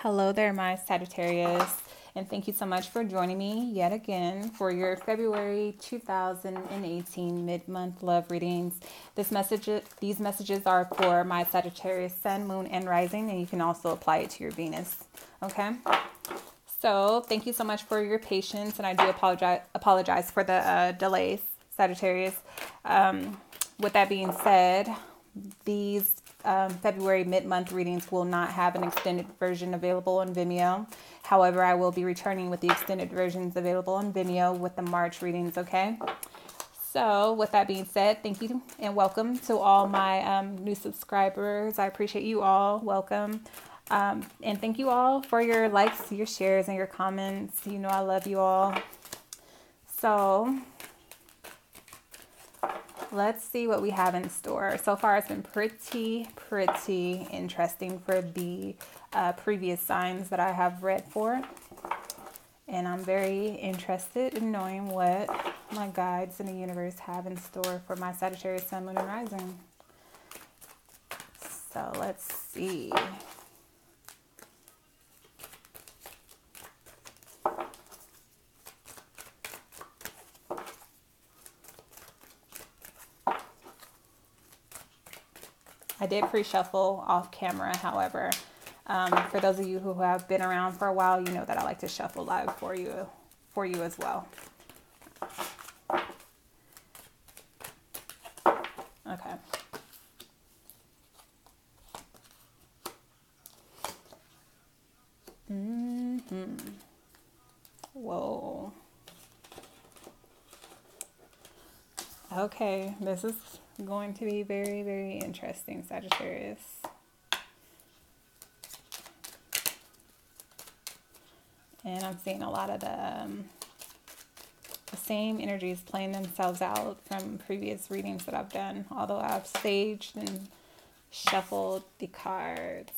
Hello there, my Sagittarius, and thank you so much for joining me yet again for your February 2018 mid-month love readings. These messages are for my Sagittarius Sun, Moon, and Rising, and you can also apply it to your Venus. Okay. So thank you so much for your patience, and I do apologize for the delays, Sagittarius. With that being said, these February mid-month readings will not have an extended version available on Vimeo. However, I will be returning with the extended versions available on Vimeo with the March readings, okay? So with that being said, thank you and welcome to all my new subscribers. I appreciate you all. Welcome. And thank you all for your likes, your shares, and your comments. You know I love you all. So let's see what we have in store. So far, it's been pretty interesting for the previous signs that I have read for. And I'm very interested in knowing what my guides in the universe have in store for my Sagittarius Sun, Moon, and Rising. So let's see. I did pre-shuffle off camera, however, for those of you who have been around for a while, you know that I like to shuffle live for you as well. Okay. Whoa. Okay, this is going to be very interesting, Sagittarius. And I'm seeing a lot of the same energies playing themselves out from previous readings that I've done, although I've staged and shuffled the cards.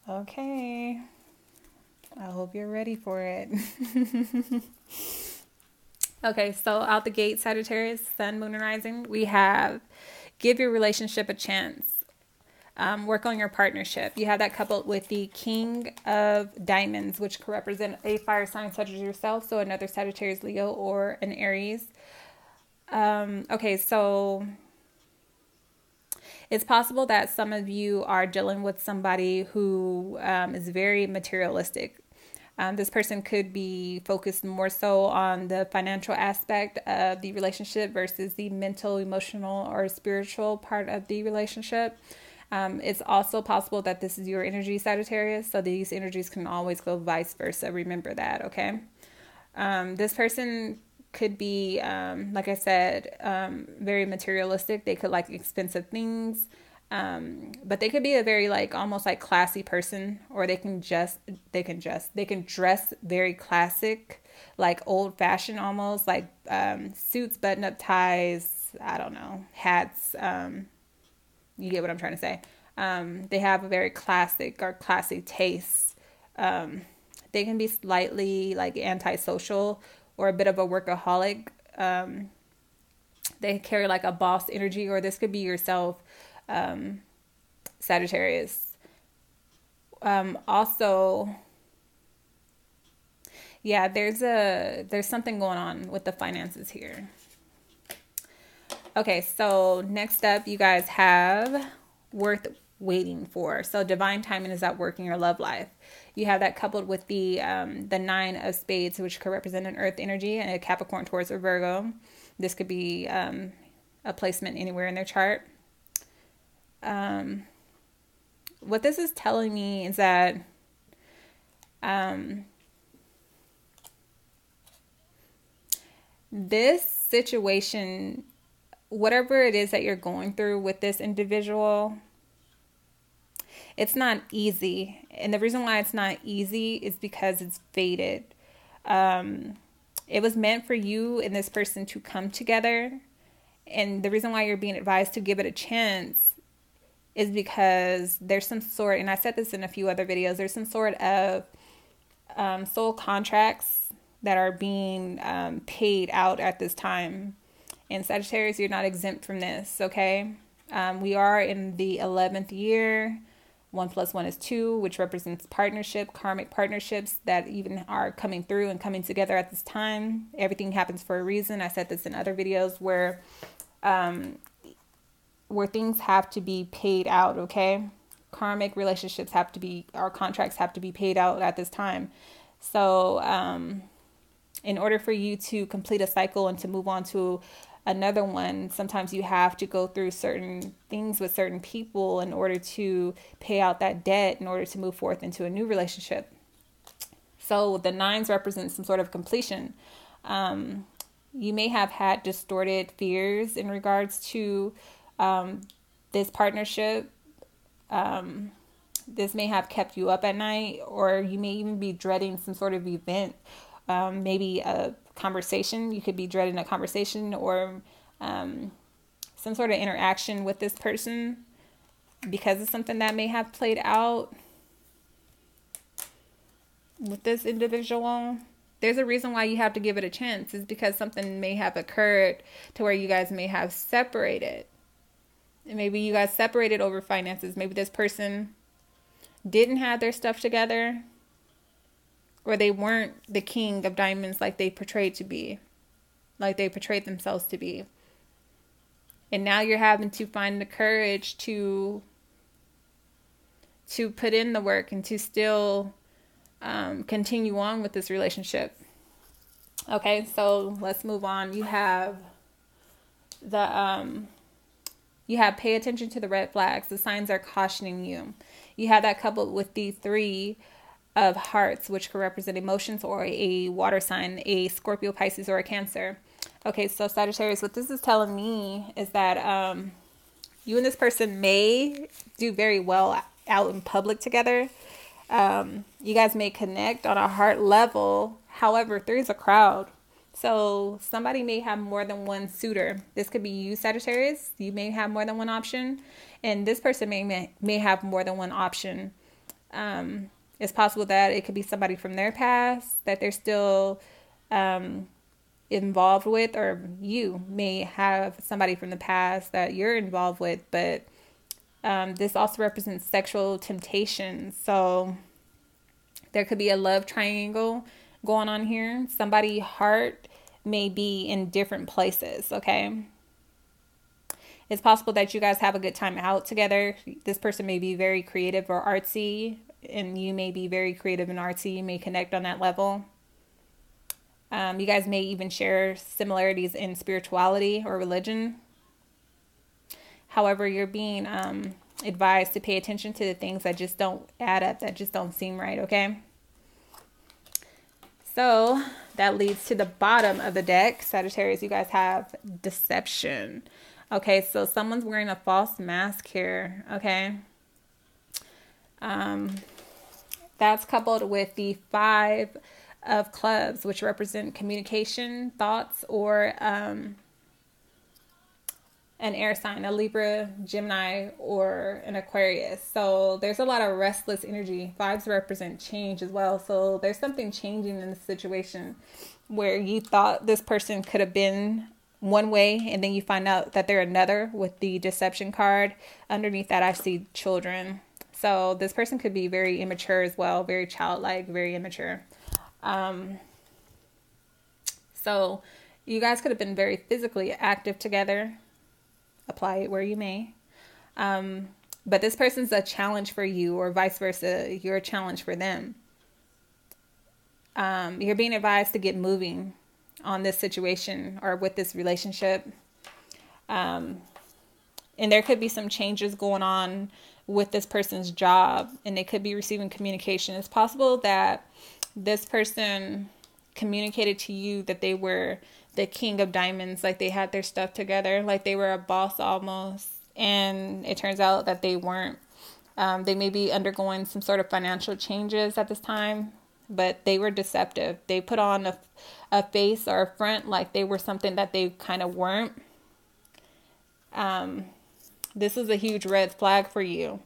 Okay, I hope you're ready for it. Okay, so out the gate, Sagittarius, Sun, Moon, and Rising, we have give your relationship a chance. Work on your partnership. You have that coupled with the King of Diamonds, which could represent a fire sign such as yourself, so another Sagittarius, Leo, or an Aries. Okay, so it's possible that some of you are dealing with somebody who is very materialistic. This person could be focused more so on the financial aspect of the relationship versus the mental, emotional, or spiritual part of the relationship. It's also possible that this is your energy, Sagittarius, so these energies can always go vice versa. Remember that, okay? This person could be, like I said, very materialistic. They could like expensive things. But they could be a very almost classy person, or they can dress very classic, like old fashioned, almost suits, button up ties, I don't know, hats. You get what I'm trying to say. They have a very classic or classy taste. They can be slightly antisocial or a bit of a workaholic. They carry a boss energy, or this could be yourself, Sagittarius. Also, yeah, there's something going on with the finances here. Okay, so next up, you guys have worth waiting for. So divine timing is at work in your love life. You have that coupled with the Nine of Spades, which could represent an Earth energy, and a Capricorn, Taurus, or Virgo. This could be a placement anywhere in their chart. What this is telling me is that this situation, whatever it is that you're going through with this individual, it's not easy. And the reason why it's not easy is because it's fated. It was meant for you and this person to come together. And the reason why you're being advised to give it a chance is because there's some sort, and I said this in a few other videos, there's some sort of soul contracts that are being paid out at this time. And Sagittarius, you're not exempt from this, okay? We are in the 11th year. 1 + 1 is 2, which represents partnership, karmic partnerships that even are coming through and coming together at this time. Everything happens for a reason. I said this in other videos where things have to be paid out, okay? Karmic relationships have to be, our contracts have to be paid out at this time. So in order for you to complete a cycle and to move on to another one, sometimes you have to go through certain things with certain people in order to pay out that debt, in order to move forth into a new relationship. So the 9s represent some sort of completion. You may have had distorted fears in regards to this partnership. This may have kept you up at night, or you may even be dreading some sort of event. Maybe a conversation. You could be dreading a conversation or some sort of interaction with this person because of something that may have played out with this individual. There's a reason why you have to give it a chance. Is because something may have occurred to where you guys may have separated. And maybe you guys separated over finances. Maybe this person didn't have their stuff together, or they weren't the king of diamonds like they portrayed to be, like they portrayed themselves to be. And now you're having to find the courage to put in the work and to still continue on with this relationship. Okay, so let's move on. You have pay attention to the red flags. The signs are cautioning you. You have that coupled with the 3 of hearts, which could represent emotions, or a water sign, a Scorpio, Pisces, or a Cancer. Okay, so Sagittarius, what this is telling me is that you and this person may do very well out in public together. You guys may connect on a heart level. However, 3 is a crowd. So somebody may have more than one suitor. This could be you, Sagittarius. You may have more than one option. And this person may have more than one option. It's possible that it could be somebody from their past that they're still involved with, or you may have somebody from the past that you're involved with. But this also represents sexual temptation. So there could be a love triangle going on here. Somebody's heart may be in different places, okay? It's possible that you guys have a good time out together. This person may be very creative or artsy, and you may be very creative and artsy. You may connect on that level. You guys may even share similarities in spirituality or religion. However, you're being advised to pay attention to the things that just don't add up, that just don't seem right, okay? So that leads to the bottom of the deck. Sagittarius, you guys have deception. Okay, so someone's wearing a false mask here, okay? That's coupled with the 5 of clubs, which represent communication, thoughts, or an air sign, a Libra, Gemini, or an Aquarius. So there's a lot of restless energy. 5s represent change as well. So there's something changing in the situation where you thought this person could have been one way, and then you find out that they're another with the deception card. Underneath that, I see children. So this person could be very immature as well, very childlike, very immature. So you guys could have been very physically active together. Apply it where you may. But this person's a challenge for you, or vice versa. You're a challenge for them. You're being advised to get moving on this situation or with this relationship. And there could be some changes going on with this person's job, and they could be receiving communication. It's possible that this person communicated to you that they were the king of diamonds, like they had their stuff together, like they were a boss almost, and it turns out that they weren't. They may be undergoing some sort of financial changes at this time, but they were deceptive. They put on a face or a front like they were something that they kind of weren't. This is a huge red flag for you.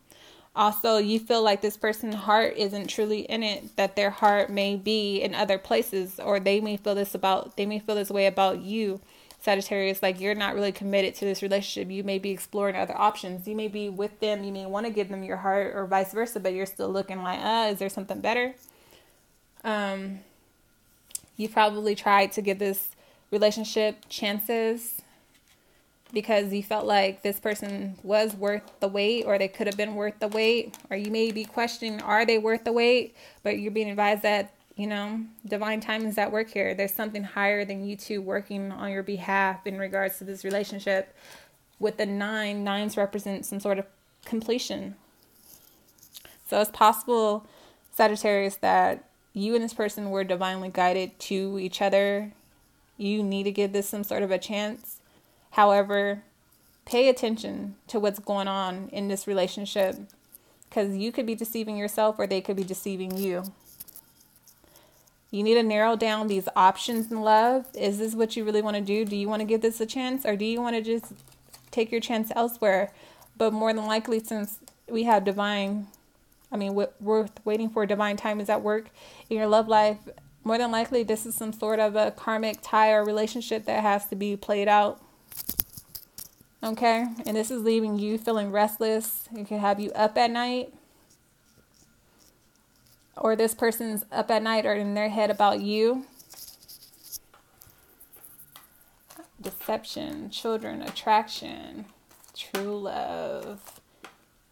Also, you feel like this person's heart isn't truly in it, that their heart may be in other places, or they may feel this way about you, Sagittarius, like you're not really committed to this relationship. You may be exploring other options. You may be with them. You may want to give them your heart or vice versa, but you're still looking like, is there something better? You probably tried to give this relationship chances because you felt like this person was worth the wait, or they could have been worth the wait, or you may be questioning, are they worth the wait? But you're being advised that, divine timing is at work here. There's something higher than you two working on your behalf in regards to this relationship. With the nines represent some sort of completion. So it's possible, Sagittarius, that you and this person were divinely guided to each other. You need to give this some sort of a chance. However, pay attention to what's going on in this relationship, because you could be deceiving yourself or they could be deceiving you. You need to narrow down these options in love. Is this what you really want to do? Do you want to give this a chance, or do you want to just take your chance elsewhere? But more than likely, since we have worth waiting for divine time is at work in your love life, more than likely this is some sort of a karmic tie or relationship that has to be played out. Okay, and this is leaving you feeling restless. It can have you up at night, or this person's up at night or in their head about you. Deception, children, attraction, true love.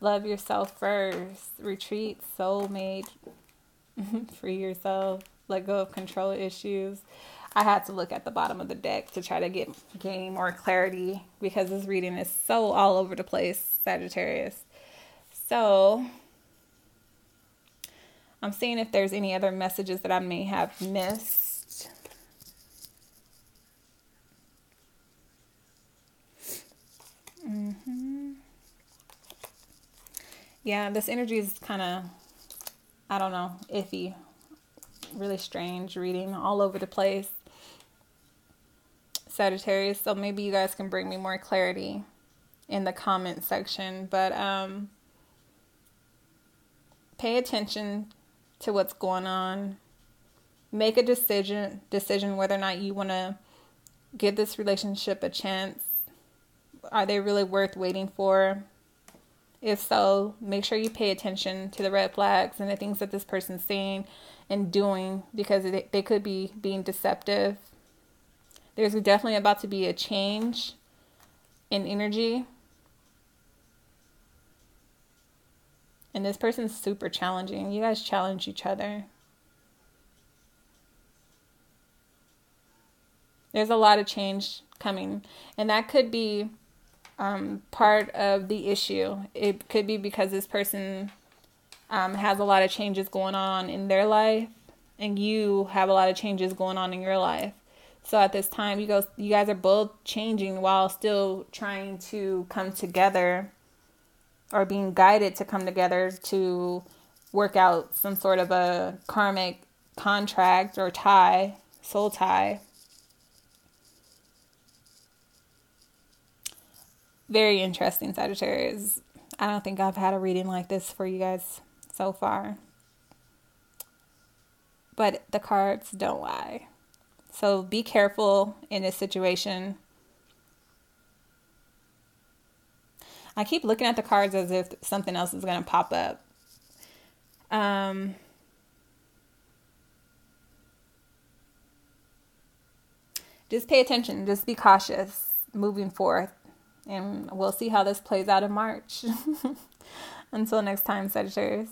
Love yourself first. Retreat, soulmate. Free yourself. Let go of control issues. I had to look at the bottom of the deck to try to gain more clarity, because this reading is so all over the place, Sagittarius. So I'm seeing if there's any other messages that I may have missed. Yeah, this energy is kind of, iffy. Really strange reading, all over the place, Sagittarius. So maybe you guys can bring me more clarity in the comment section. But pay attention to what's going on. Make a decision whether or not you want to give this relationship a chance. Are they really worth waiting for? If so, make sure you pay attention to the red flags and the things that this person's saying and doing, because they could be being deceptive. There's definitely about to be a change in energy. And this person's super challenging. You guys challenge each other. There's a lot of change coming. And that could be part of the issue. It could be because this person has a lot of changes going on in their life, and you have a lot of changes going on in your life. So at this time, you guys are both changing while still trying to come together, or being guided to come together to work out some sort of a karmic contract or tie, soul tie. Very interesting, Sagittarius. I don't think I've had a reading like this for you guys so far. But the cards don't lie. So be careful in this situation. I keep looking at the cards as if something else is going to pop up. Just pay attention. Just be cautious moving forth. And we'll see how this plays out in March. Until next time, Sagittarius.